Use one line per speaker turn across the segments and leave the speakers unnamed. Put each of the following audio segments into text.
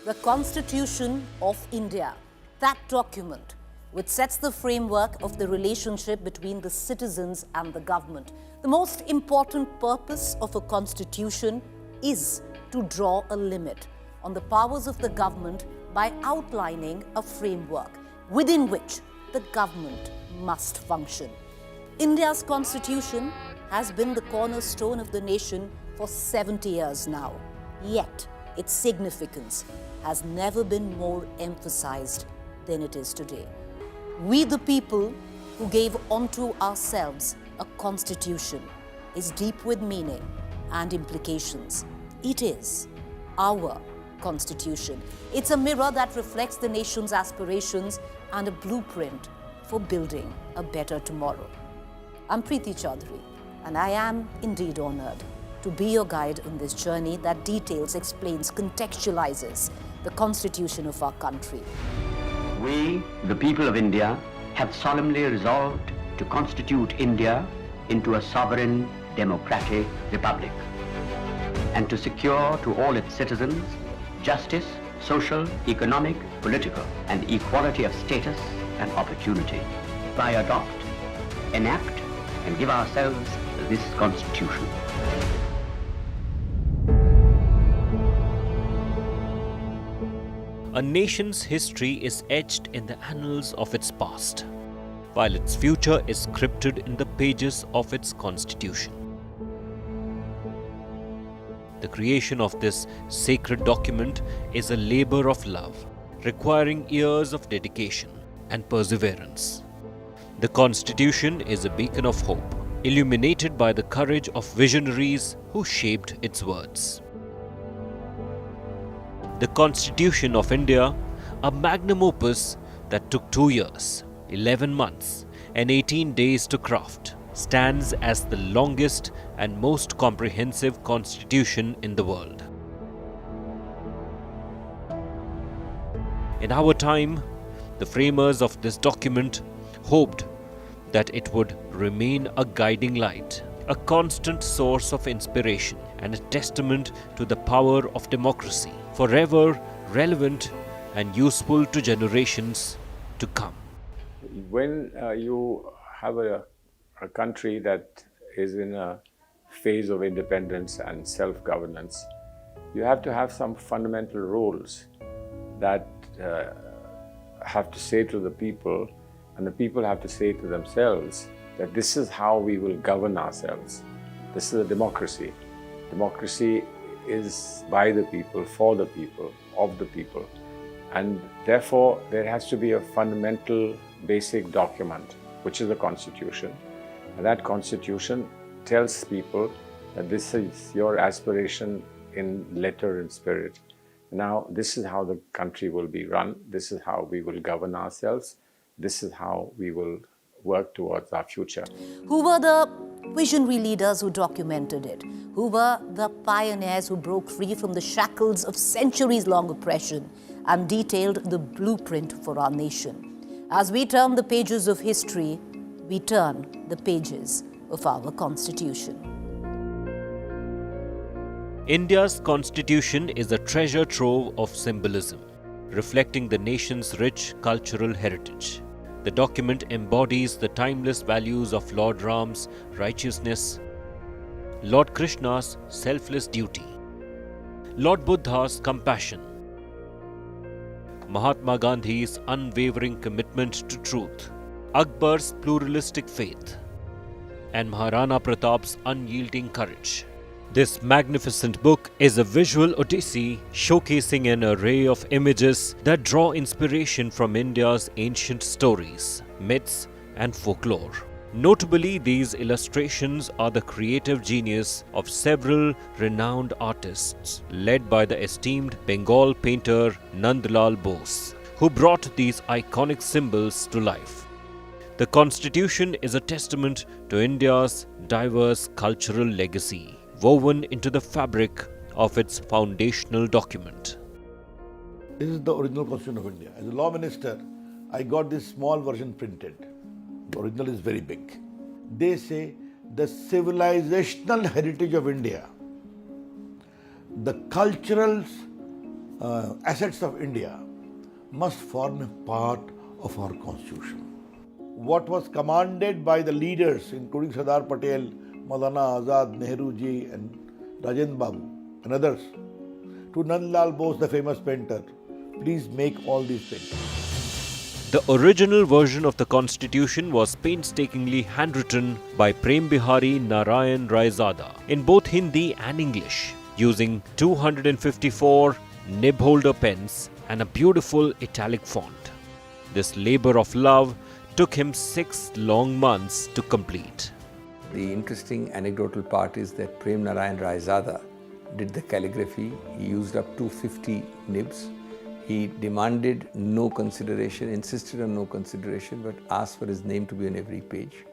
The Constitution of India, that document which sets the framework of the relationship between the citizens and the government. The most important purpose of a constitution is to draw a limit on the powers of the government by outlining a framework within which the government must function. India's constitution has been the cornerstone of the nation for 70 years now. Yet, its significance has never been more emphasized than it is today. We the people who gave unto ourselves a constitution is deep with meaning and implications. It is our constitution. It's a mirror that reflects the nation's aspirations and a blueprint for building a better tomorrow. I'm Preeti Choudhry, and I am indeed honored to be your guide on this journey that details, explains, contextualizes the constitution of our country.
We, the people of India, have solemnly resolved to constitute India into a sovereign, democratic republic, and to secure to all its citizens justice, social, economic, political, and equality of status and opportunity. I adopt, enact, and give ourselves this constitution.
A nation's history is etched in the annals of its past, while its future is scripted in the pages of its constitution. The creation of this sacred document is a labor of love, requiring years of dedication and perseverance. The Constitution is a beacon of hope, illuminated by the courage of visionaries who shaped its words. The Constitution of India, a magnum opus that took 2 years, 11 months, and 18 days to craft, stands as the longest and most comprehensive constitution in the world. In our time, the framers of this document hoped that it would remain a guiding light, a constant source of inspiration, and a testament to the power of democracy, forever relevant and useful to generations to come.
When you have a country that is in a phase of independence and self-governance, you have to have some fundamental rules that have to say to the people, and the people have to say to themselves that this is how we will govern ourselves. This is a democracy. Democracy is by the people, for the people, of the people. And therefore, there has to be a fundamental, basic document, which is the Constitution. And that Constitution tells people that this is your aspiration in letter and spirit. Now, this is how the country will be run. This is how we will govern ourselves. This is how we will work towards our future.
Who were the visionary leaders who documented it? Who were the pioneers who broke free from the shackles of centuries-long oppression and detailed the blueprint for our nation? As we turn the pages of history, we turn the pages of our Constitution.
India's Constitution is a treasure trove of symbolism, reflecting the nation's rich cultural heritage. The document embodies the timeless values of Lord Ram's righteousness, Lord Krishna's selfless duty, Lord Buddha's compassion, Mahatma Gandhi's unwavering commitment to truth, Akbar's pluralistic faith, and Maharana Pratap's unyielding courage. This magnificent book is a visual odyssey showcasing an array of images that draw inspiration from India's ancient stories, myths, and folklore. Notably, these illustrations are the creative genius of several renowned artists, led by the esteemed Bengal painter Nandalal Bose, who brought these iconic symbols to life. The Constitution is a testament to India's diverse cultural legacy, woven into the fabric of its foundational document.
This is the original Constitution of India. As a law minister, I got this small version printed. The original is very big. They say the civilizational heritage of India, the cultural assets of India must form a part of our constitution. What was commanded by the leaders, including Sardar Patel, Maulana Azad, Nehru ji and Rajendra Babu and others, to Nandalal Bose, the famous painter, please make all these things.
The original version of the constitution was painstakingly handwritten by Prem Bihari Narayan Raizada in both Hindi and English, using 254 nib holder pens and a beautiful italic font. This labor of love took him 6 long months to complete.
The interesting anecdotal part is that Prem Narayan Raizada did the calligraphy. He used up 250 nibs. He demanded no consideration, insisted on no consideration, but asked for his name to be on every page,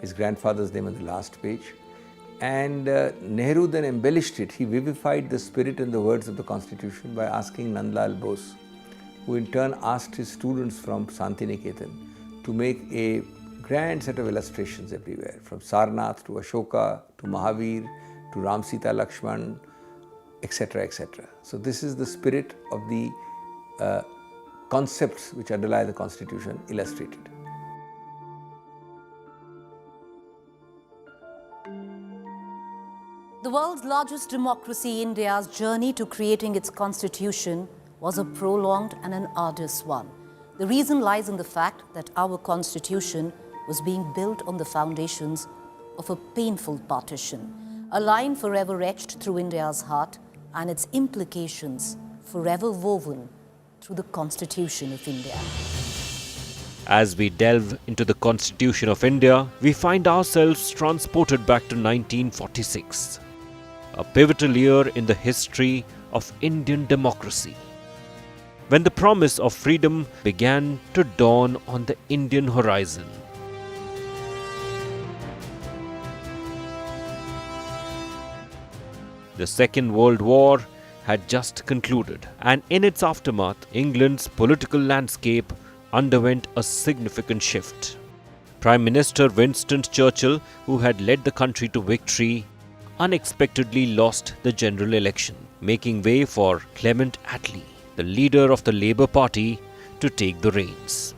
his grandfather's name on the last page. And Nehru then embellished it. He vivified the spirit and the words of the Constitution by asking Nandalal Bose, who in turn asked his students from Santiniketan to make a grand set of illustrations everywhere, from Sarnath to Ashoka to Mahavir to Ram Sita Lakshman, etc., etc. So this is the spirit of the concepts which underlie the Constitution illustrated.
The world's largest democracy, India's journey to creating its constitution was a prolonged and an arduous one. The reason lies in the fact that our constitution was being built on the foundations of a painful partition, a line forever etched through India's heart and its implications forever woven through the Constitution of India.
As we delve into the Constitution of India, we find ourselves transported back to 1946, a pivotal year in the history of Indian democracy, when the promise of freedom began to dawn on the Indian horizon. The Second World War had just concluded, and in its aftermath, England's political landscape underwent a significant shift. Prime Minister Winston Churchill, who had led the country to victory, unexpectedly lost the general election, making way for Clement Attlee, the leader of the Labour Party, to take the reins.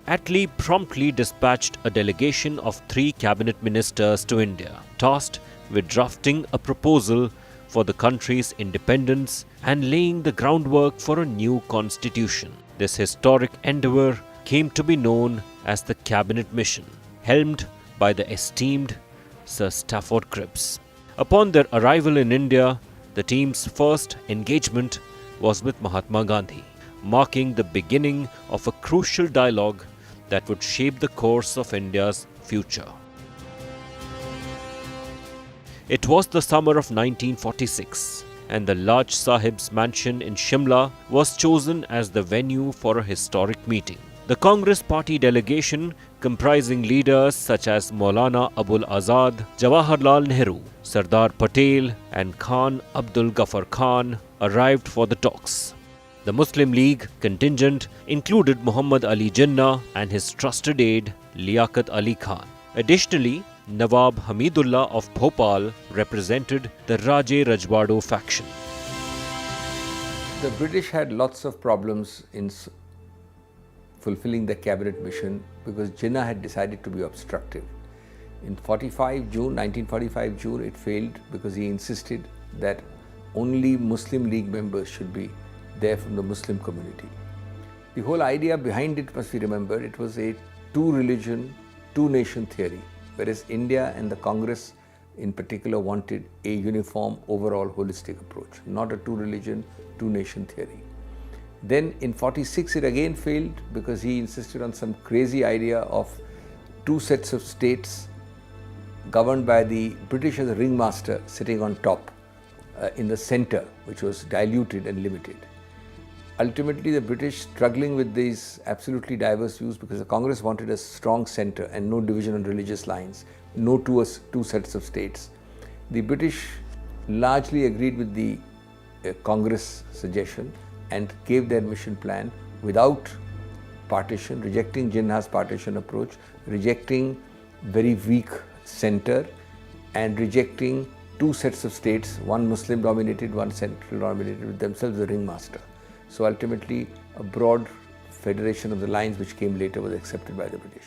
Attlee promptly dispatched a delegation of 3 cabinet ministers to India, tasked with drafting a proposal for the country's independence and laying the groundwork for a new constitution. This historic endeavour came to be known as the Cabinet Mission, helmed by the esteemed Sir Stafford Cripps. Upon their arrival in India, the team's first engagement was with Mahatma Gandhi, marking the beginning of a crucial dialogue that would shape the course of India's future. It was the summer of 1946, and the Laj Sahib's mansion in Shimla was chosen as the venue for a historic meeting. The Congress Party delegation, comprising leaders such as Maulana Abul Azad, Jawaharlal Nehru, Sardar Patel and Khan Abdul Ghaffar Khan, arrived for the talks. The Muslim League contingent included Muhammad Ali Jinnah and his trusted aide Liaquat Ali Khan. Additionally, Nawab Hamidullah of Bhopal represented the Raje Rajwado faction.
The British had lots of problems in fulfilling the cabinet mission because Jinnah had decided to be obstructive. In 1945 June, it failed because he insisted that only Muslim League members should be there from the Muslim community. The whole idea behind it must be remembered, it was a two-religion, two-nation theory, whereas India and the Congress in particular wanted a uniform, overall holistic approach, not a two-religion, two-nation theory. Then in 46 it again failed because he insisted on some crazy idea of 2 sets of states governed by the British as a ringmaster sitting on top in the center, which was diluted and limited. Ultimately, the British struggling with these absolutely diverse views because the Congress wanted a strong center and no division on religious lines, no two sets of states. The British largely agreed with the Congress suggestion and gave their mission plan without partition, rejecting Jinnah's partition approach, rejecting very weak center and rejecting 2 sets of states, one Muslim dominated, one central dominated, with themselves the ringmaster. So ultimately, a broad federation of the lines which came later was accepted by the British.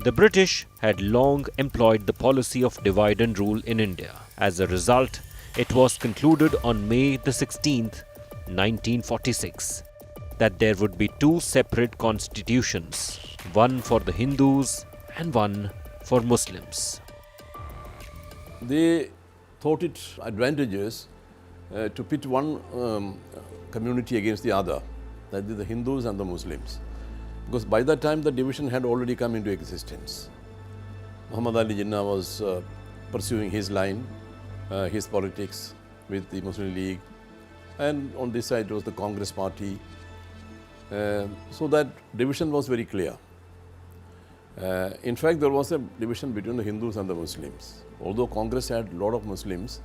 The British had long employed the policy of divide and rule in India. As a result, it was concluded on May the 16th, 1946, that there would be two separate constitutions, one for the Hindus and one for Muslims.
They thought it advantageous to pit one community against the other, that is the Hindus and the Muslims. Because by that time the division had already come into existence. Muhammad Ali Jinnah was pursuing his line, his politics with the Muslim League, and on this side was the Congress party. So that division was very clear. In fact, there was a division between the Hindus and the Muslims. Although Congress had a lot of Muslims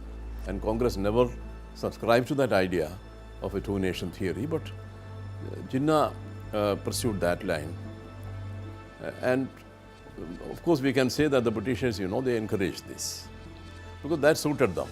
and Congress never subscribed to that idea of a two-nation theory, but Jinnah pursued that line. And of course we can say that the Britishers, they encouraged this because that suited them.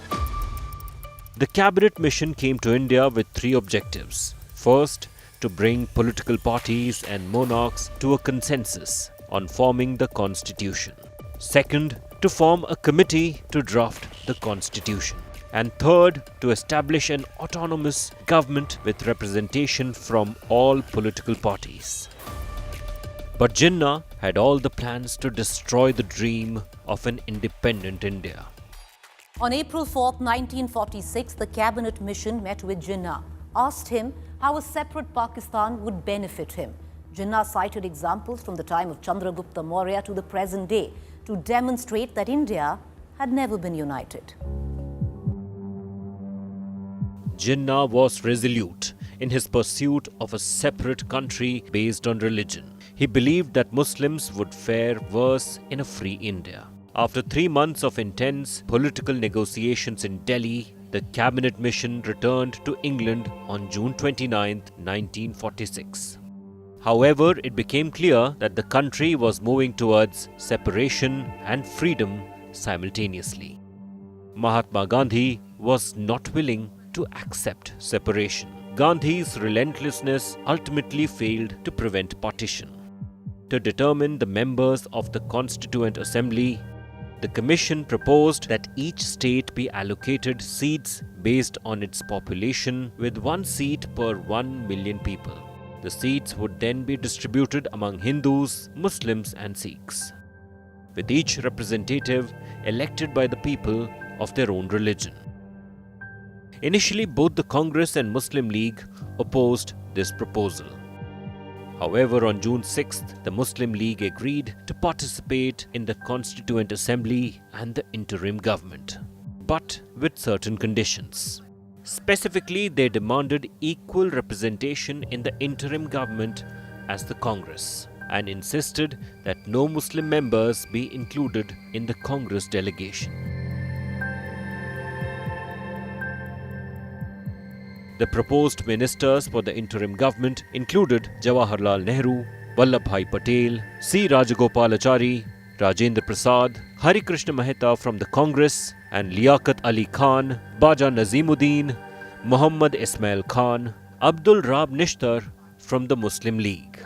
The cabinet mission came to India with three objectives. First, to bring political parties and monarchs to a consensus on forming the constitution. Second, to form a committee to draft the constitution. And third, to establish an autonomous government with representation from all political parties. But Jinnah had all the plans to destroy the dream of an independent India.
On April 4, 1946, the cabinet mission met with Jinnah, asked him how a separate Pakistan would benefit him. Jinnah cited examples from the time of Chandragupta Maurya to the present day to demonstrate that India had never been united.
Jinnah was resolute in his pursuit of a separate country based on religion. He believed that Muslims would fare worse in a free India. After 3 months of intense political negotiations in Delhi, the cabinet mission returned to England on June 29, 1946. However, it became clear that the country was moving towards separation and freedom simultaneously. Mahatma Gandhi was not willing to accept separation. Gandhi's relentlessness ultimately failed to prevent partition. To determine the members of the Constituent Assembly, the Commission proposed that each state be allocated seats based on its population, with 1 seat per 1 million people. The seats would then be distributed among Hindus, Muslims and Sikhs, with each representative elected by the people of their own religion. Initially, both the Congress and Muslim League opposed this proposal. However, on June 6th, the Muslim League agreed to participate in the Constituent Assembly and the interim government, but with certain conditions. Specifically, they demanded equal representation in the interim government as the Congress and insisted that no Muslim members be included in the Congress delegation. The proposed ministers for the interim government included Jawaharlal Nehru, Vallabhbhai Patel, C. Rajagopalachari, Rajendra Prasad, Hari Krishna Mehta from the Congress, and Liaquat Ali Khan, Baja Nazimuddin, Muhammad Ismail Khan, Abdul Rab Nishtar from the Muslim League.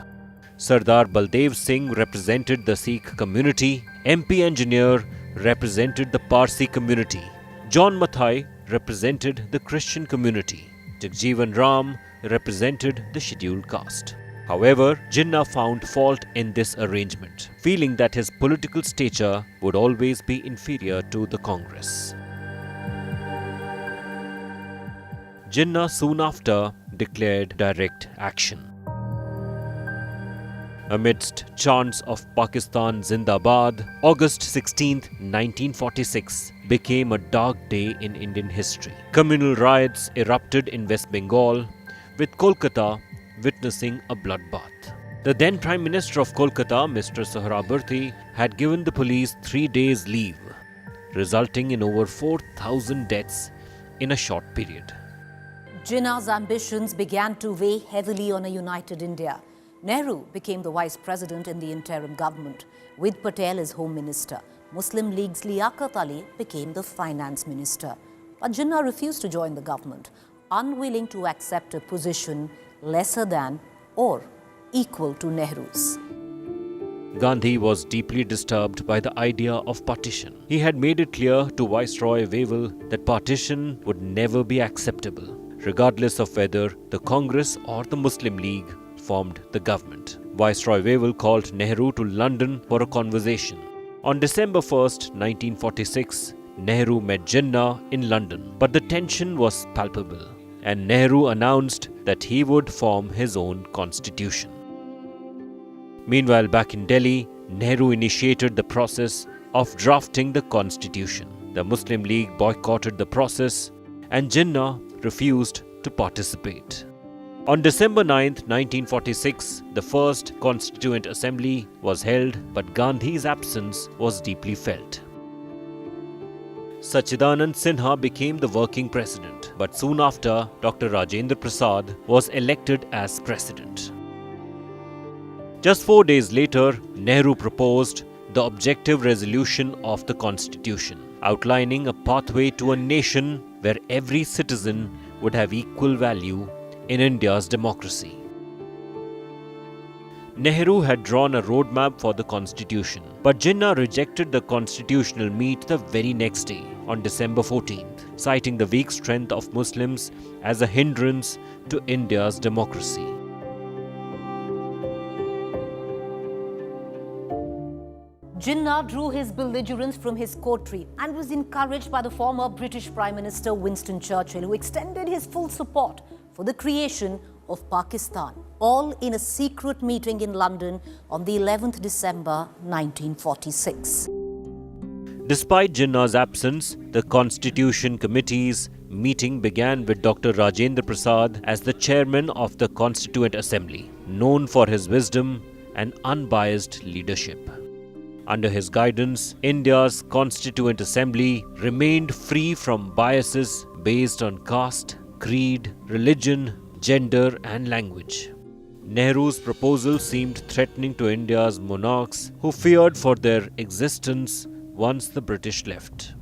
Sardar Baldev Singh represented the Sikh community, MP Engineer represented the Parsi community, John Mathai represented the Christian community, Jagjeevan Ram represented the scheduled caste. However, Jinnah found fault in this arrangement, feeling that his political stature would always be inferior to the Congress. Jinnah soon after declared direct action. Amidst chants of Pakistan Zindabad, August 16, 1946 became a dark day in Indian history. Communal riots erupted in West Bengal, with Kolkata witnessing a bloodbath. The then Prime Minister of Kolkata, Mr. Sohrawardy, had given the police 3 days' leave, resulting in over 4,000 deaths in a short period.
Jinnah's ambitions began to weigh heavily on a united India. Nehru became the vice president in the interim government, with Patel as home minister. Muslim League's Liaquat Ali became the finance minister. But Jinnah refused to join the government. unwilling to accept a position lesser than or equal to Nehru's.
Gandhi was deeply disturbed by the idea of partition. He had made it clear to Viceroy Wavell that partition would never be acceptable, regardless of whether the Congress or the Muslim League formed the government. Viceroy Wavell called Nehru to London for a conversation. On December 1st, 1946, Nehru met Jinnah in London, but the tension was palpable, and Nehru announced that he would form his own constitution. Meanwhile, back in Delhi, Nehru initiated the process of drafting the constitution. The Muslim League boycotted the process, and Jinnah refused to participate. On December 9, 1946, the first Constituent Assembly was held, but Gandhi's absence was deeply felt. Sachidanand Sinha became the working president, but soon after, Dr. Rajendra Prasad was elected as president. Just 4 days later, Nehru proposed the objective resolution of the Constitution, outlining a pathway to a nation where every citizen would have equal value in India's democracy. Nehru had drawn a roadmap for the Constitution, but Jinnah rejected the constitutional meet the very next day, on December 14th, citing the weak strength of Muslims as a hindrance to India's democracy.
Jinnah drew his belligerence from his coterie and was encouraged by the former British Prime Minister Winston Churchill, who extended his full support for the creation of Pakistan, all in a secret meeting in London on the 11th December 1946.
Despite Jinnah's absence, the Constitution Committee's meeting began with Dr. Rajendra Prasad as the chairman of the Constituent Assembly, known for his wisdom and unbiased leadership. Under his guidance, India's Constituent Assembly remained free from biases based on caste, creed, religion, gender and language. Nehru's proposal seemed threatening to India's monarchs, who feared for their existence once the British left.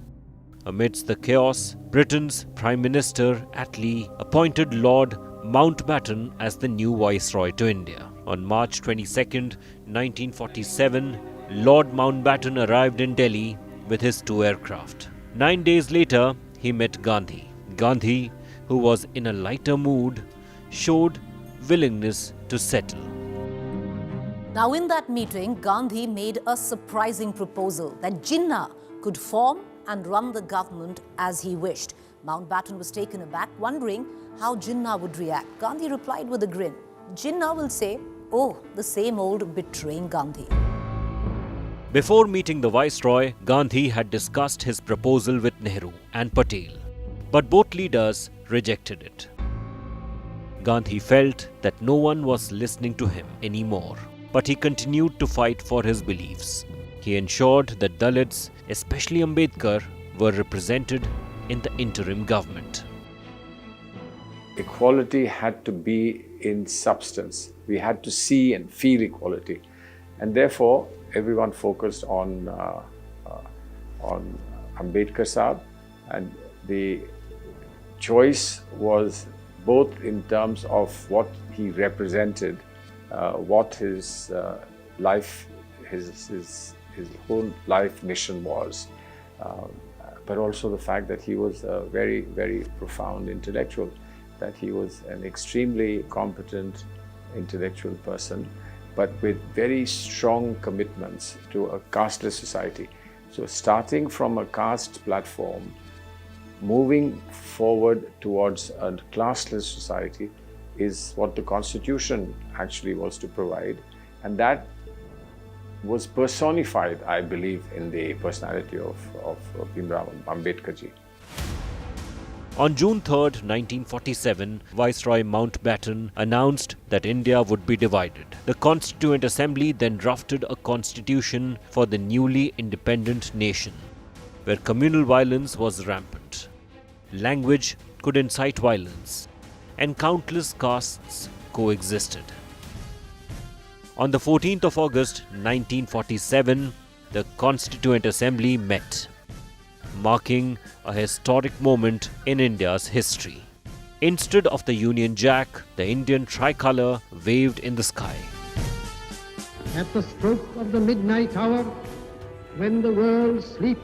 Amidst the chaos, Britain's Prime Minister Attlee appointed Lord Mountbatten as the new Viceroy to India. On March 22, 1947, Lord Mountbatten arrived in Delhi with his 2 aircraft. 9 days later, he met Gandhi. Gandhi, who was in a lighter mood, showed willingness to settle.
Now, in that meeting, Gandhi made a surprising proposal that Jinnah could form and run the government as he wished. Mountbatten was taken aback, wondering how Jinnah would react. Gandhi replied with a grin. Jinnah will say, "Oh, the same old betraying Gandhi."
Before meeting the Viceroy, Gandhi had discussed his proposal with Nehru and Patel, but both leaders rejected it. Gandhi felt that no one was listening to him anymore, but he continued to fight for his beliefs. He ensured that Dalits, especially Ambedkar, were represented in the interim government.
Equality had to be in substance. We had to see and feel equality. And therefore, everyone focused on Ambedkar Sahab, and the choice was both in terms of what he represented, what his life, his whole life mission was, but also the fact that he was a very, very profound intellectual, that he was an extremely competent intellectual person, but with very strong commitments to a casteless society. So starting from a caste platform, moving forward towards a classless society is what the Constitution actually was to provide. And that was personified, I believe, in the personality of Bhimrao Ambedkar ji.
On June 3, 1947, Viceroy Mountbatten announced that India would be divided. The Constituent Assembly then drafted a constitution for the newly independent nation, where communal violence was rampant. Language could incite violence, and countless castes coexisted. On the 14th of August 1947, the Constituent Assembly met, marking a historic moment in India's history. Instead of the Union Jack, the Indian tricolour waved in the sky.
At the stroke of the midnight hour, when the world sleeps,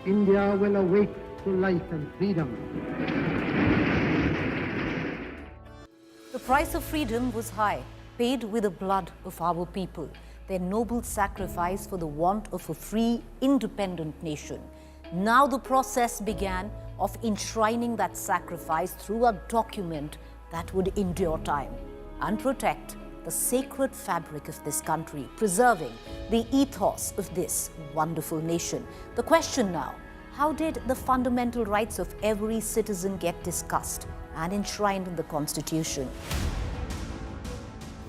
India will awake to life and freedom.
The price of freedom was high, paid with the blood of our people, their noble sacrifice for the want of a free, independent nation. Now the process began of enshrining that sacrifice through a document that would endure time and protect the sacred fabric of this country, preserving the ethos of this wonderful nation. The question now, how did the fundamental rights of every citizen get discussed and enshrined in the Constitution?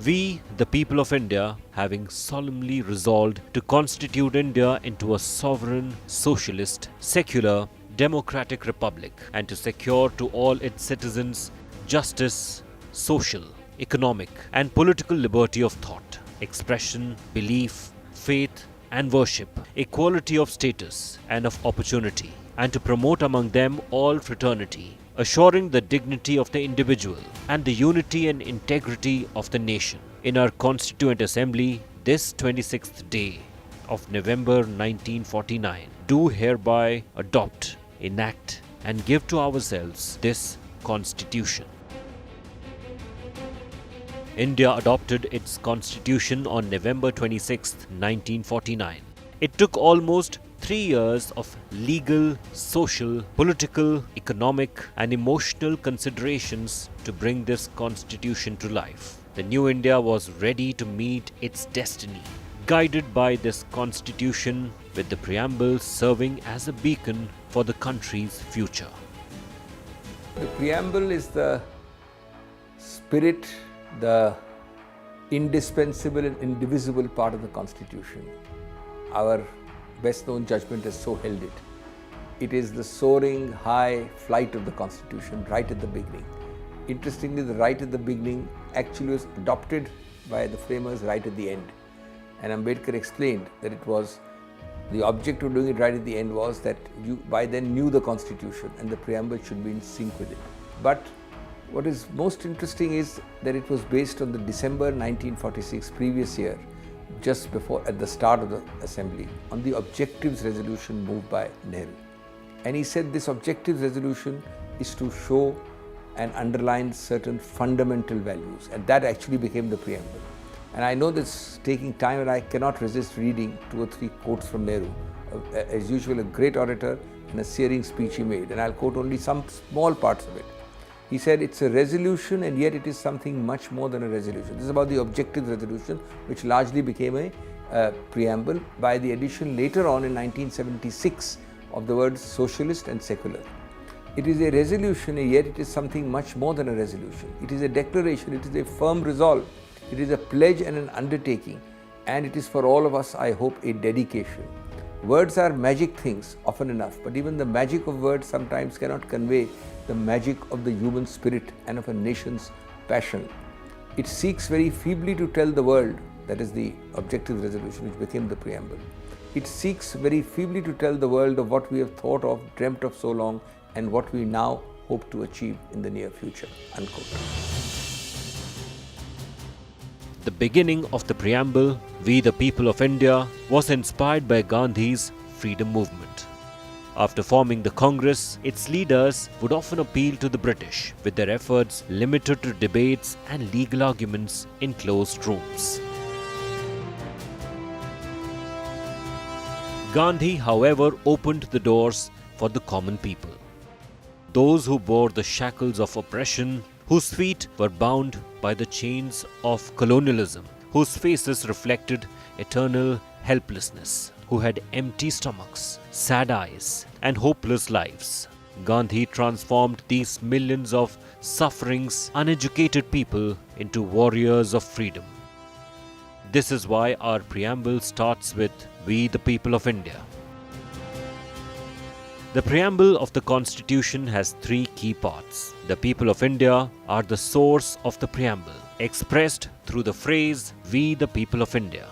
We, the people of India, having solemnly resolved to constitute India into a sovereign, socialist, secular, democratic republic and to secure to all its citizens justice, social, economic and political liberty of thought, expression, belief, faith and worship, equality of status and of opportunity, and to promote among them all fraternity, assuring the dignity of the individual and the unity and integrity of the nation. In our Constituent Assembly, this 26th day of November 1949, do hereby adopt, enact and give to ourselves this Constitution. India adopted its Constitution on November 26, 1949. It took almost 3 years of legal, social, political, economic and emotional considerations to bring this Constitution to life. The new India was ready to meet its destiny, guided by this Constitution, with the Preamble serving as a beacon for the country's future.
The Preamble is the spirit, the indispensable and indivisible part of the Constitution. Our best known judgment has so held it. It is the soaring high flight of the Constitution right at the beginning. Interestingly, the right at the beginning actually was adopted by the framers right at the end. And Ambedkar explained that it was the object of doing it right at the end was that you by then knew the Constitution and the Preamble should be in sync with it. But what is most interesting is that it was based on the December 1946 previous year, just before at the start of the assembly, on the objectives resolution moved by Nehru. And he said this objectives resolution is to show and underline certain fundamental values, and that actually became the Preamble. And I know this taking time, and I cannot resist reading 2 or 3 quotes from Nehru. As usual, a great orator and a searing speech he made, and I'll quote only some small parts of it. He said, it's a resolution and yet it is something much more than a resolution. This is about the objective resolution, which largely became a preamble by the addition later on in 1976 of the words socialist and secular. It is a resolution and yet it is something much more than a resolution. It is a declaration, it is a firm resolve, it is a pledge and an undertaking, and it is for all of us, I hope, a dedication. Words are magic things often enough, but even the magic of words sometimes cannot convey the magic of the human spirit and of a nation's passion. It seeks very feebly to tell the world, that is the objective resolution which became the Preamble. It seeks very feebly to tell the world of what we have thought of, dreamt of so long, and what we now hope to achieve in the near future. Unquote.
The beginning of the Preamble, We the People of India, was inspired by Gandhi's freedom movement. After forming the Congress, its leaders would often appeal to the British, with their efforts limited to debates and legal arguments in closed rooms. Gandhi, however, opened the doors for the common people. Those who bore the shackles of oppression, whose feet were bound by the chains of colonialism, whose faces reflected eternal helplessness, who had empty stomachs, sad eyes, and hopeless lives. Gandhi transformed these millions of suffering, uneducated people into warriors of freedom. This is why our preamble starts with We the People of India. The preamble of the Constitution has 3 key parts. The people of India are the source of the preamble, expressed through the phrase We the People of India.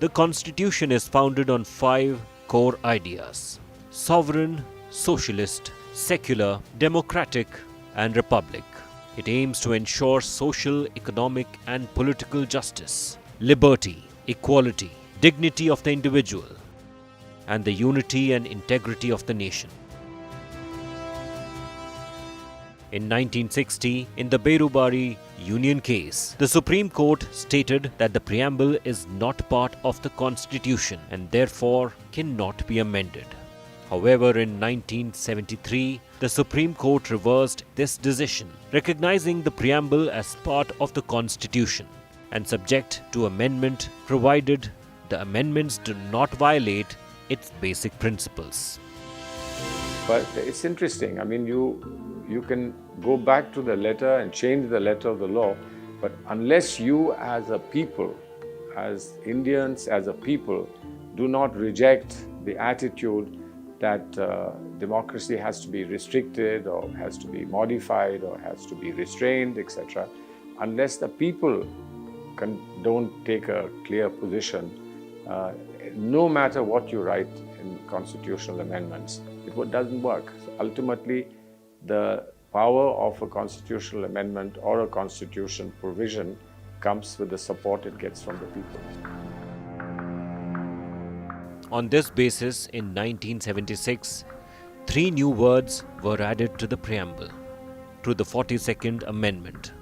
The Constitution is founded on 5 core ideas: sovereign, socialist, secular, democratic, and republic. It aims to ensure social, economic, and political justice, liberty, equality, dignity of the individual, and the unity and integrity of the nation. In 1960, in the Berubari Union case, the Supreme Court stated that the preamble is not part of the Constitution and therefore cannot be amended. However, in 1973, the Supreme Court reversed this decision, recognizing the preamble as part of the Constitution and subject to amendment provided the amendments do not violate its basic principles.
But it's interesting. I mean, you can go back to the letter and change the letter of the law, but unless you as a people, as Indians as a people, do not reject the attitude that democracy has to be restricted or has to be modified or has to be restrained, etc., unless the people don't take a clear position, no matter what you write in constitutional amendments, it doesn't work. So ultimately, the power of a constitutional amendment or a constitution provision comes with the support it gets from the people.
On this basis, in 1976, 3 new words were added to the preamble through the 42nd Amendment: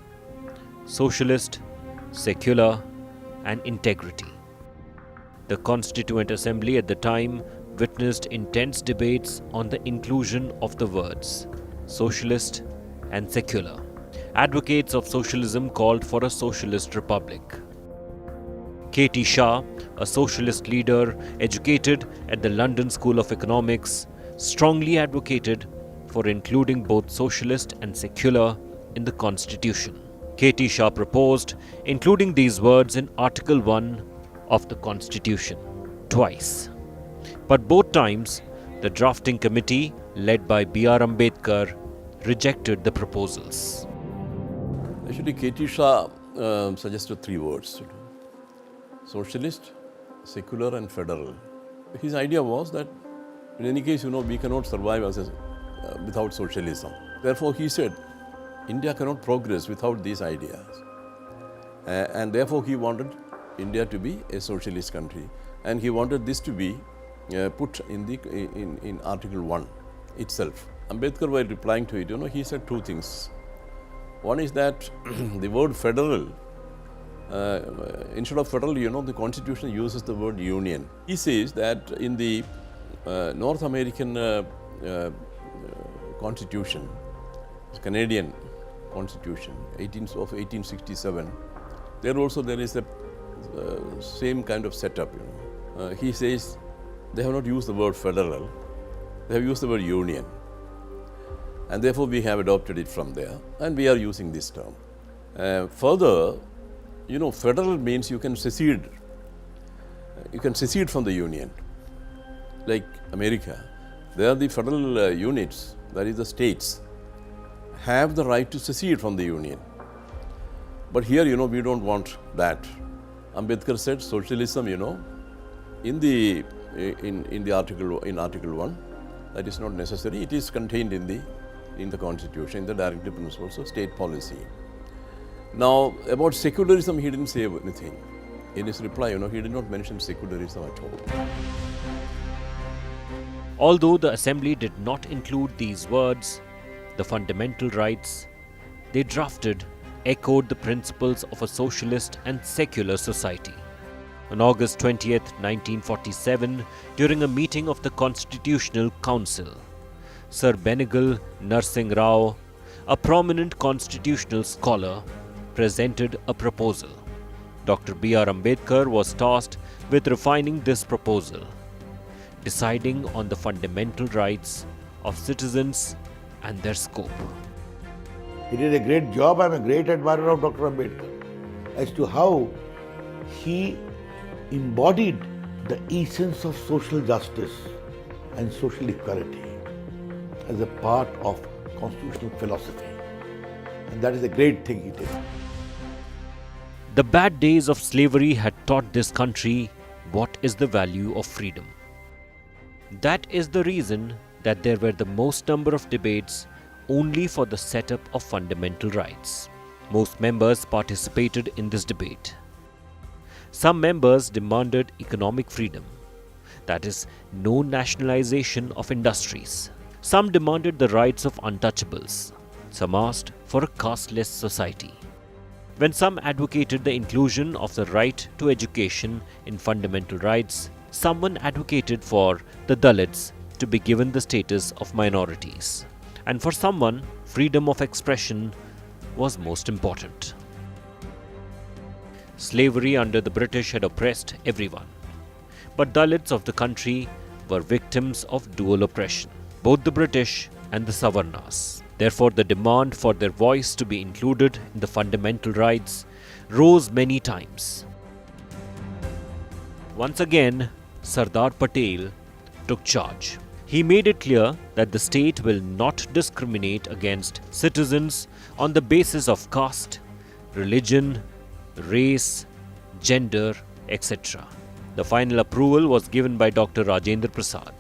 socialist, secular, and integrity. The Constituent Assembly at the time witnessed intense debates on the inclusion of the words socialist and secular. Advocates of socialism called for a socialist republic. K.T. Shah, a socialist leader educated at the London School of Economics, strongly advocated for including both socialist and secular in the Constitution. K.T. Shah proposed including these words in Article 1 of the Constitution twice. But both times, the drafting committee, led by B.R. Ambedkar, rejected the proposals.
Actually, K.T. Shah suggested 3 words to do: socialist, secular, and federal. His idea was that in any case, we cannot survive without socialism. Therefore, he said, India cannot progress without these ideas. And therefore, he wanted India to be a socialist country. And he wanted this to be put in Article 1 itself. Ambedkar, while replying to it, he said 2 things. One is that the word federal, instead of federal, the Constitution uses the word union. He says that in the North American Constitution, Canadian Constitution of 1867, there is a same kind of setup. He says they have not used the word federal, they have used the word union. And therefore, we have adopted it from there, and we are using this term. Further, federal means you can secede. You can secede from the union. Like America, there the federal units, that is the states, have the right to secede from the union. But here, we don't want that. Ambedkar said socialism, in Article 1, that is not necessary. It is contained in the Constitution, in the directive principles of state policy. Now, about secularism, he didn't say anything. In his reply, he did not mention secularism at all.
Although the Assembly did not include these words, the fundamental rights they drafted echoed the principles of a socialist and secular society. On August 20th, 1947, during a meeting of the Constitutional Council, Sir Benegal Narsingh Rao, a prominent constitutional scholar, presented a proposal. Dr. B.R. Ambedkar was tasked with refining this proposal, deciding on the fundamental rights of citizens and their scope.
He did a great job. I'm a great admirer of Dr. Ambedkar as to how he embodied the essence of social justice and social equality as a part of constitutional philosophy. And that is a great thing he did.
The bad days of slavery had taught this country what is the value of freedom. That is the reason that there were the most number of debates only for the setup of fundamental rights. Most members participated in this debate. Some members demanded economic freedom, that is, no nationalization of industries. Some demanded the rights of untouchables. Some asked for a casteless society. When some advocated the inclusion of the right to education in fundamental rights, someone advocated for the Dalits to be given the status of minorities. And for someone, freedom of expression was most important. Slavery under the British had oppressed everyone. But Dalits of the country were victims of dual oppression, both the British and the Savarnas. Therefore, the demand for their voice to be included in the fundamental rights rose many times. Once again, Sardar Patel took charge. He made it clear that the state will not discriminate against citizens on the basis of caste, religion, race, gender, etc. The final approval was given by Dr. Rajendra Prasad.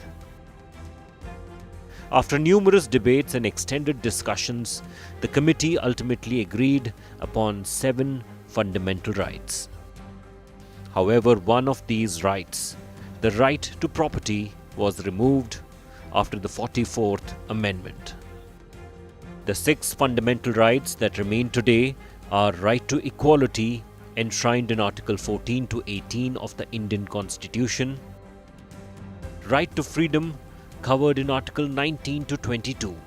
After numerous debates and extended discussions, the committee ultimately agreed upon 7 fundamental rights. However, one of these rights, the right to property, was removed after the 44th Amendment. The 6 fundamental rights that remain today are right to equality, enshrined in Article 14 to 18 of the Indian Constitution, right to freedom, covered in Article 19 to 22,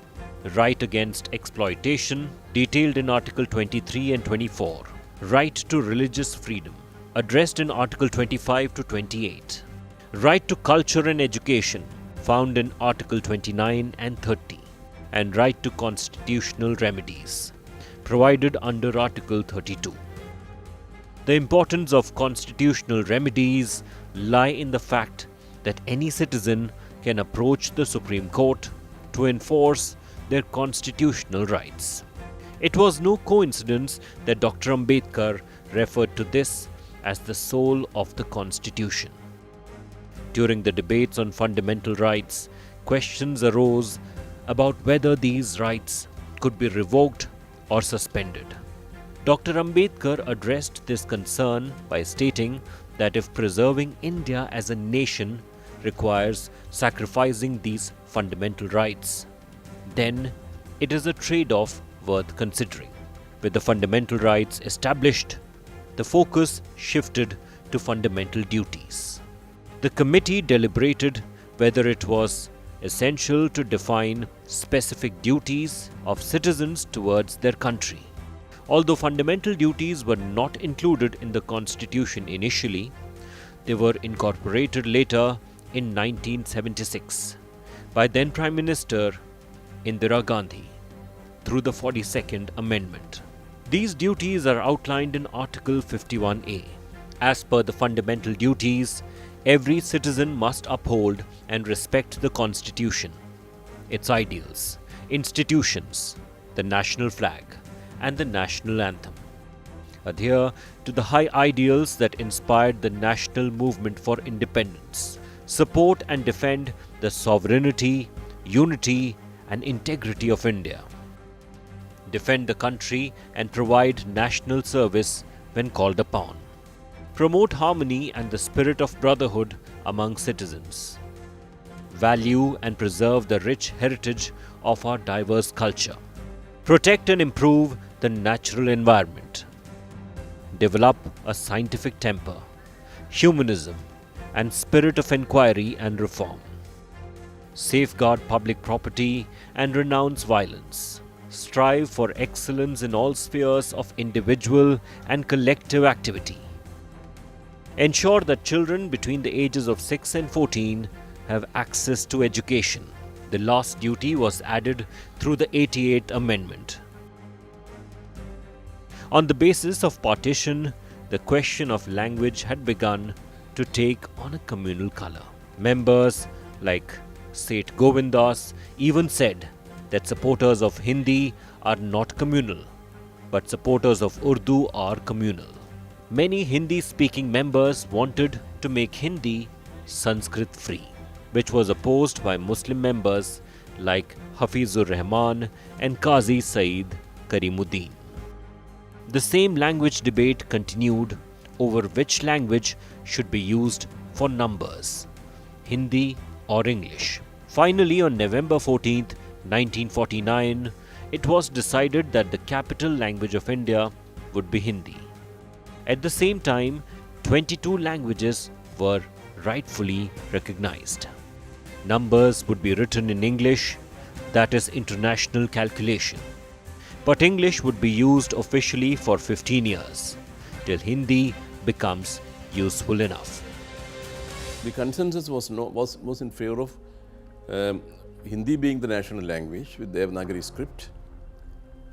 right against exploitation, detailed in Article 23 and 24, right to religious freedom, addressed in Article 25 to 28, right to culture and education, found in Article 29 and 30, and right to constitutional remedies, provided under Article 32. The importance of constitutional remedies lie in the fact that any citizen can approach the Supreme Court to enforce their constitutional rights. It was no coincidence that Dr. Ambedkar referred to this as the soul of the Constitution. During the debates on fundamental rights, questions arose about whether these rights could be revoked or suspended. Dr. Ambedkar addressed this concern by stating that if preserving India as a nation requires sacrificing these fundamental rights, then it is a trade-off worth considering. With the fundamental rights established, the focus shifted to fundamental duties. The committee deliberated whether it was essential to define specific duties of citizens towards their country. Although fundamental duties were not included in the Constitution initially, they were incorporated later in 1976 by then Prime Minister Indira Gandhi through the 42nd Amendment. These duties are outlined in Article 51A. As per the fundamental duties, every citizen must uphold and respect the Constitution, its ideals, institutions, the national flag, and the national anthem. Adhere to the high ideals that inspired the national movement for independence. Support and defend the sovereignty, unity, and integrity of India. Defend the country and provide national service when called upon. Promote harmony and the spirit of brotherhood among citizens. Value and preserve the rich heritage of our diverse culture. Protect and improve the natural environment. Develop a scientific temper, humanism, and spirit of inquiry and reform. Safeguard public property and renounce violence. Strive for excellence in all spheres of individual and collective activity. Ensure that children between the ages of 6 and 14 have access to education. The last duty was added through the 88th Amendment. On the basis of partition, the question of language had begun to take on a communal color. Members like Seth Govindas even said that supporters of Hindi are not communal, but supporters of Urdu are communal. Many Hindi-speaking members wanted to make Hindi Sanskrit free, which was opposed by Muslim members like Hafizur Rahman and Qazi Saeed Karimuddin. The same language debate continued over which language should be used for numbers, Hindi or English. Finally, on November 14, 1949, it was decided that the capital language of India would be Hindi. At the same time, 22 languages were rightfully recognized. Numbers would be written in English, that is international calculation. But English would be used officially for 15 years, till Hindi becomes useful enough.
The consensus was in favor of Hindi being the national language with the Devanagari script,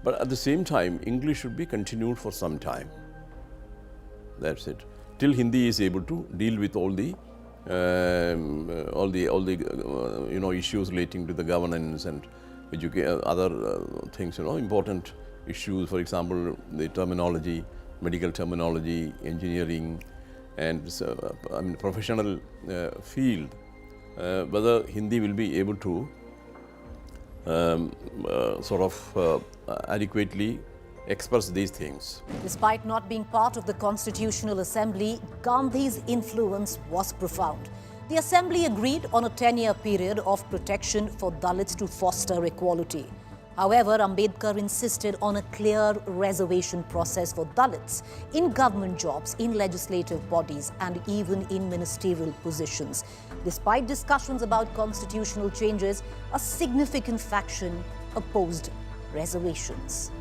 but at the same time, English should be continued for some time. That's it. Till Hindi is able to deal with all the issues relating to the governance and other things, important issues. For example, the terminology, medical terminology, engineering, and professional field. Whether Hindi will be able to adequately express these things.
Despite not being part of the Constitutional Assembly, Gandhi's influence was profound. The Assembly agreed on a 10-year period of protection for Dalits to foster equality. However, Ambedkar insisted on a clear reservation process for Dalits in government jobs, in legislative bodies, and even in ministerial positions. Despite discussions about constitutional changes, a significant faction opposed reservations.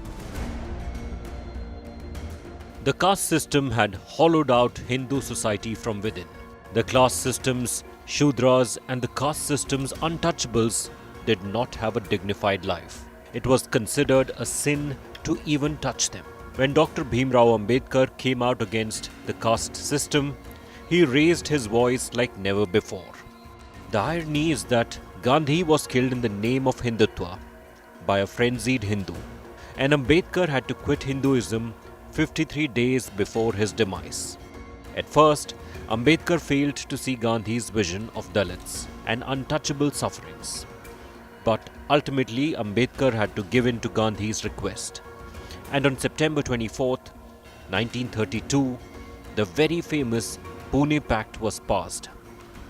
The caste system had hollowed out Hindu society from within. The class systems, Shudras, and the caste system's untouchables did not have a dignified life. It was considered a sin to even touch them. When Dr. Bhimrao Ambedkar came out against the caste system, he raised his voice like never before. The irony is that Gandhi was killed in the name of Hindutva by a frenzied Hindu, and Ambedkar had to quit Hinduism 53 days before his demise. At first, Ambedkar failed to see Gandhi's vision of Dalits and untouchable sufferings. But ultimately, Ambedkar had to give in to Gandhi's request. And on September 24, 1932, the very famous Pune Pact was passed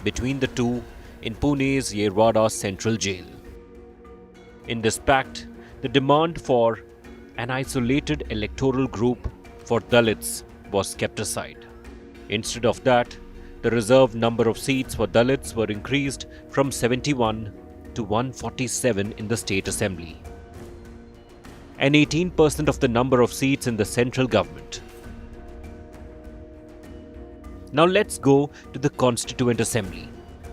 between the two in Pune's Yerwada Central Jail. In this pact, the demand for an isolated electoral group for Dalits was kept aside. Instead of that, the reserved number of seats for Dalits were increased from 71 to 147 in the State Assembly, and 18% of the number of seats in the central government. Now let's go to the Constituent Assembly,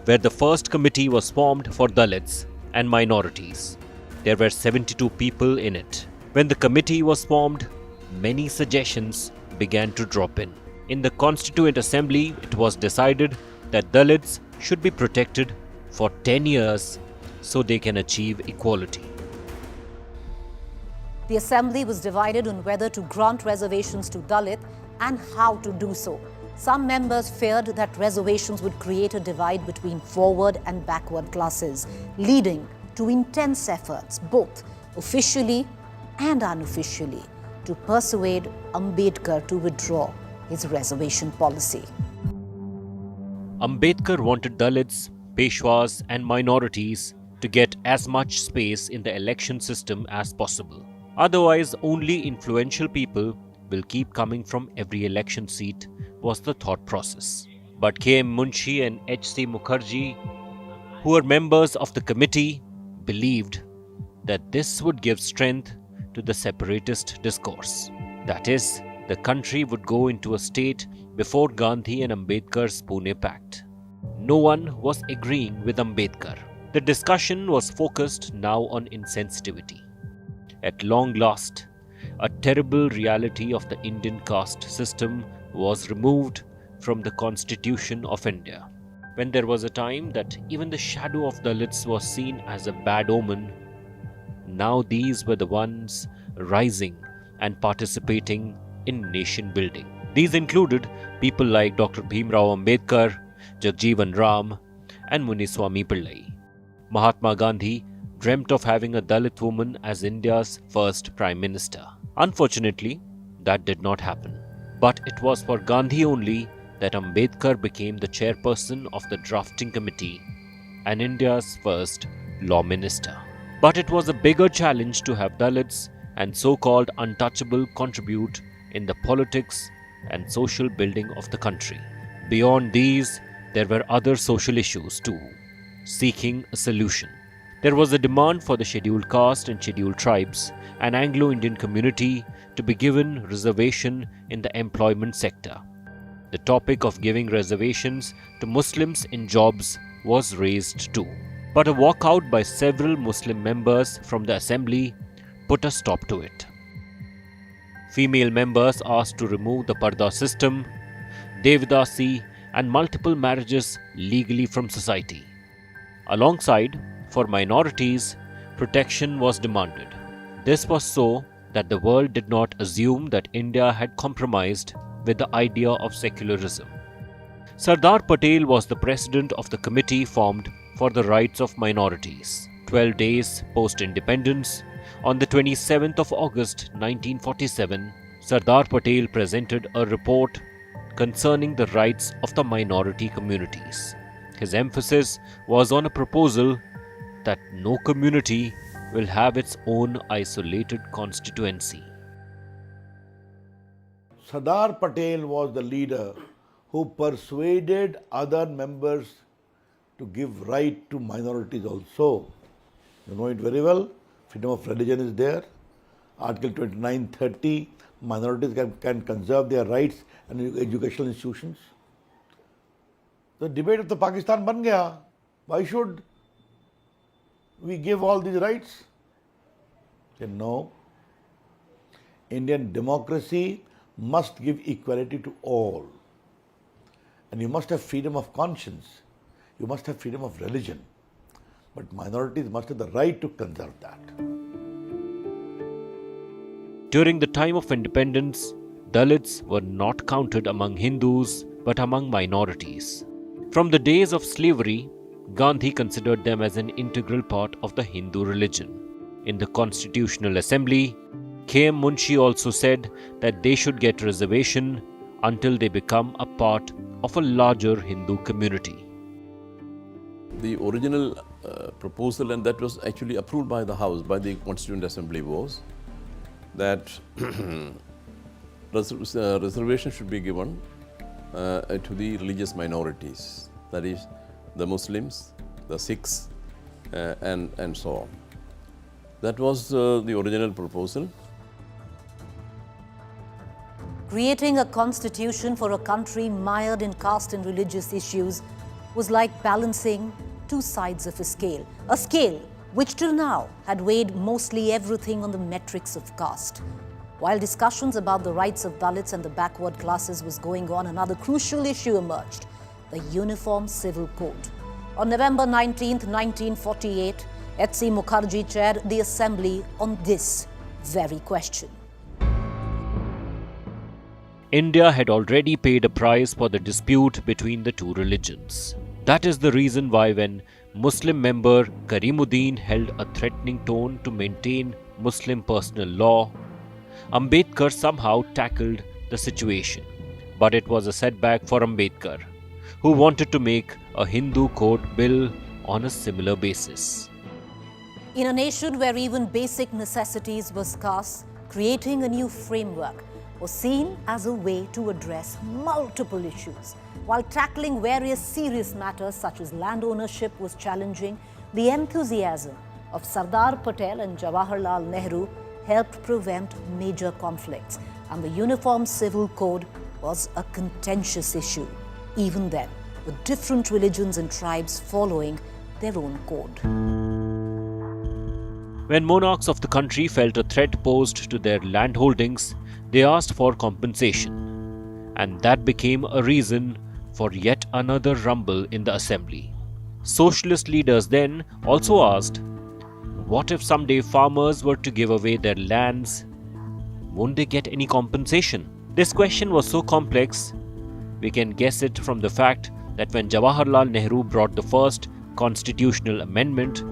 where the first committee was formed for Dalits and minorities. There were 72 people in it. When the committee was formed, many suggestions began to drop in. In the Constituent Assembly, it was decided that Dalits should be protected for 10 years so they can achieve equality.
The Assembly was divided on whether to grant reservations to Dalit and how to do so. Some members feared that reservations would create a divide between forward and backward classes, leading to intense efforts, both officially and unofficially, to persuade Ambedkar to withdraw his reservation policy.
Ambedkar wanted Dalits, Peshwas, and minorities to get as much space in the election system as possible. Otherwise, only influential people will keep coming from every election seat, was the thought process. But K.M. Munshi and H.C. Mukherjee, who were members of the committee, believed that this would give strength to the separatist discourse. That is, the country would go into a state before Gandhi and Ambedkar's Pune Pact. No one was agreeing with Ambedkar. The discussion was focused now on insensitivity. At long last, a terrible reality of the Indian caste system was removed from the Constitution of India. When there was a time that even the shadow of Dalits was seen as a bad omen, now these were the ones rising and participating in nation building. These included people like Dr. Bhimrao Ambedkar, Jagjeevan Ram, and Muniswamy Pillai. Mahatma Gandhi dreamt of having a Dalit woman as India's first Prime Minister. Unfortunately, that did not happen. But it was for Gandhi only that Ambedkar became the chairperson of the drafting committee and India's first law minister. But it was a bigger challenge to have Dalits and so-called untouchable contribute in the politics and social building of the country. Beyond these, there were other social issues too, seeking a solution. There was a demand for the scheduled caste and scheduled tribes and Anglo-Indian community to be given reservation in the employment sector. The topic of giving reservations to Muslims in jobs was raised too. But a walkout by several Muslim members from the assembly put a stop to it. Female members asked to remove the Parda system, Devdasi, and multiple marriages legally from society. Alongside, for minorities, protection was demanded. This was so that the world did not assume that India had compromised with the idea of secularism. Sardar Patel was the president of the committee formed for the rights of minorities. 12 days post-independence, on the 27th of August 1947, Sardar Patel presented a report concerning the rights of the minority communities. His emphasis was on a proposal that no community will have its own isolated constituency.
Sardar Patel was the leader who persuaded other members to give right to minorities also. You know it very well. Freedom of religion is there. Article 29-30, minorities can conserve their rights and educational institutions. The debate of the Pakistan ban gaya. Why should we give all these rights? Said no. Indian democracy must give equality to all. And you must have freedom of conscience. You must have freedom of religion. But minorities must have the right to conserve that.
During the time of independence, Dalits were not counted among Hindus but among minorities. From the days of slavery, Gandhi considered them as an integral part of the Hindu religion. In the Constitutional Assembly, K.M. Munshi also said that they should get reservation until they become a part of a larger Hindu community.
The original proposal, and that was actually approved by the House, by the Constituent Assembly, was that reservation should be given to the religious minorities, that is, the Muslims, the Sikhs, and so on. That was the original proposal.
Creating a constitution for a country mired in caste and religious issues was like balancing two sides of a scale which till now had weighed mostly everything on the metrics of caste. While discussions about the rights of Dalits and the backward classes was going on, another crucial issue emerged: the Uniform Civil Code. On November 19, 1948, H.C. Mukherjee chaired the Assembly on this very question.
India had already paid a price for the dispute between the two religions. That is the reason why when Muslim member Karimuddin held a threatening tone to maintain Muslim personal law, Ambedkar somehow tackled the situation. But it was a setback for Ambedkar, who wanted to make a Hindu code bill on a similar basis.
In a nation where even basic necessities were scarce, creating a new framework was seen as a way to address multiple issues. While tackling various serious matters such as land ownership was challenging, the enthusiasm of Sardar Patel and Jawaharlal Nehru helped prevent major conflicts, and the Uniform Civil Code was a contentious issue, even then, with different religions and tribes following their own code.
When monarchs of the country felt a threat posed to their landholdings, they asked for compensation, and that became a reason for yet another rumble in the assembly. Socialist leaders then also asked, what if someday farmers were to give away their lands? Won't they get any compensation? This question was so complex, we can guess it from the fact that when Jawaharlal Nehru brought the first constitutional amendment,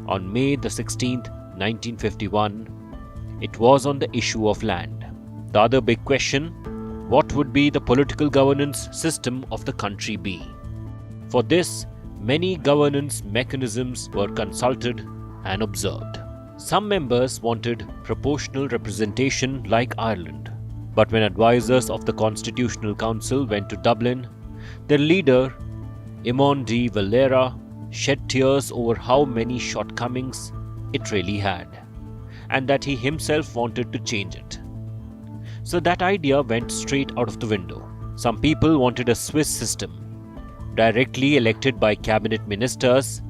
On May the 16th, 1951, it was on the issue of land. The other big question, what would be the political governance system of the country be? For this, many governance mechanisms were consulted and observed. Some members wanted proportional representation like Ireland. But when advisors of the Constitutional Council went to Dublin, their leader, Eamon de Valera, shed tears over how many shortcomings it really had, and that he himself wanted to change it. So that idea went straight out of the window. Some people wanted a Swiss system, directly elected by cabinet ministers,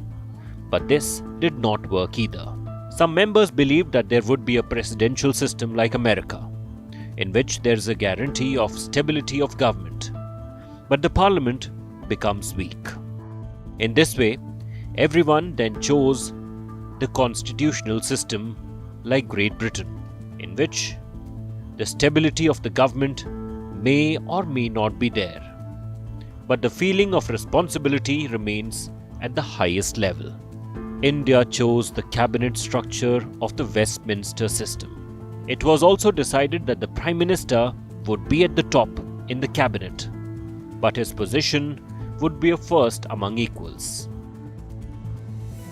but this did not work either. Some members believed that there would be a presidential system like America, in which there is a guarantee of stability of government, but the parliament becomes weak. In this way, everyone then chose the constitutional system like Great Britain, in which the stability of the government may or may not be there, but the feeling of responsibility remains at the highest level. India chose the cabinet structure of the Westminster system. It was also decided that the Prime Minister would be at the top in the cabinet, but his position would be a first among equals.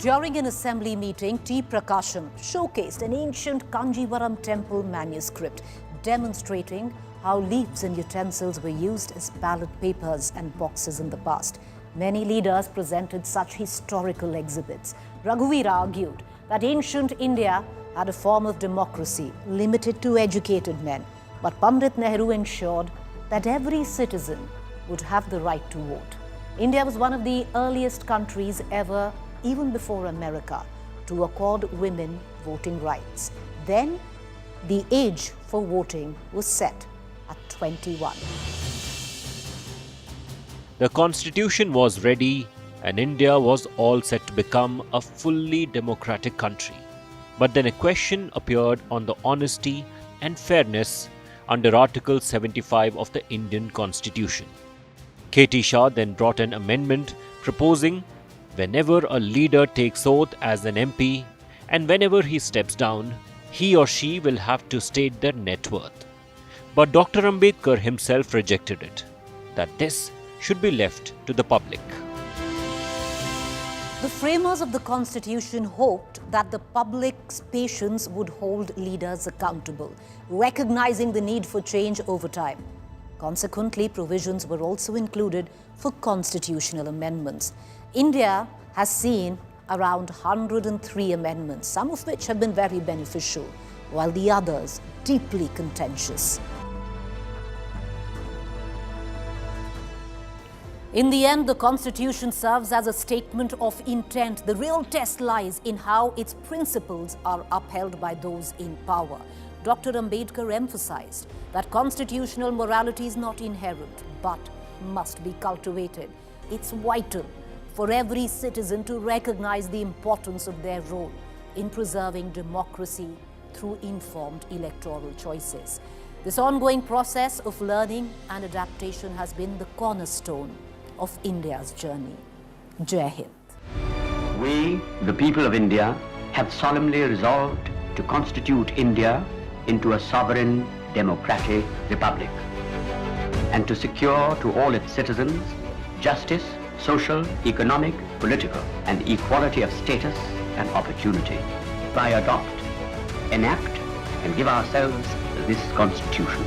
During an assembly meeting, T. Prakasham showcased an ancient Kanjivaram temple manuscript demonstrating how leaves and utensils were used as ballot papers and boxes in the past. Many leaders presented such historical exhibits. Raghuveera argued that ancient India had a form of democracy limited to educated men, but Pandit Nehru ensured that every citizen would have the right to vote. India was one of the earliest countries ever, even before America, to accord women voting rights. Then, the age for voting was set at 21.
The constitution was ready and India was all set to become a fully democratic country. But then a question appeared on the honesty and fairness under Article 75 of the Indian Constitution. K.T. Shah then brought an amendment proposing whenever a leader takes oath as an MP and whenever he steps down, he or she will have to state their net worth. But Dr. Ambedkar himself rejected it, that this should be left to the public.
The framers of the Constitution hoped that the public's patience would hold leaders accountable, recognizing the need for change over time. Consequently, provisions were also included for constitutional amendments. India has seen around 103 amendments, some of which have been very beneficial, while the others deeply contentious. In the end, the Constitution serves as a statement of intent. The real test lies in how its principles are upheld by those in power. Dr. Ambedkar emphasized that constitutional morality is not inherent, but must be cultivated. It's vital for every citizen to recognize the importance of their role in preserving democracy through informed electoral choices. This ongoing process of learning and adaptation has been the cornerstone of India's journey. Jai Hind.
We, the people of India, have solemnly resolved to constitute India into a sovereign, democratic republic, and to secure to all its citizens justice, social, economic, political, and equality of status and opportunity. I adopt, enact, and give ourselves this Constitution.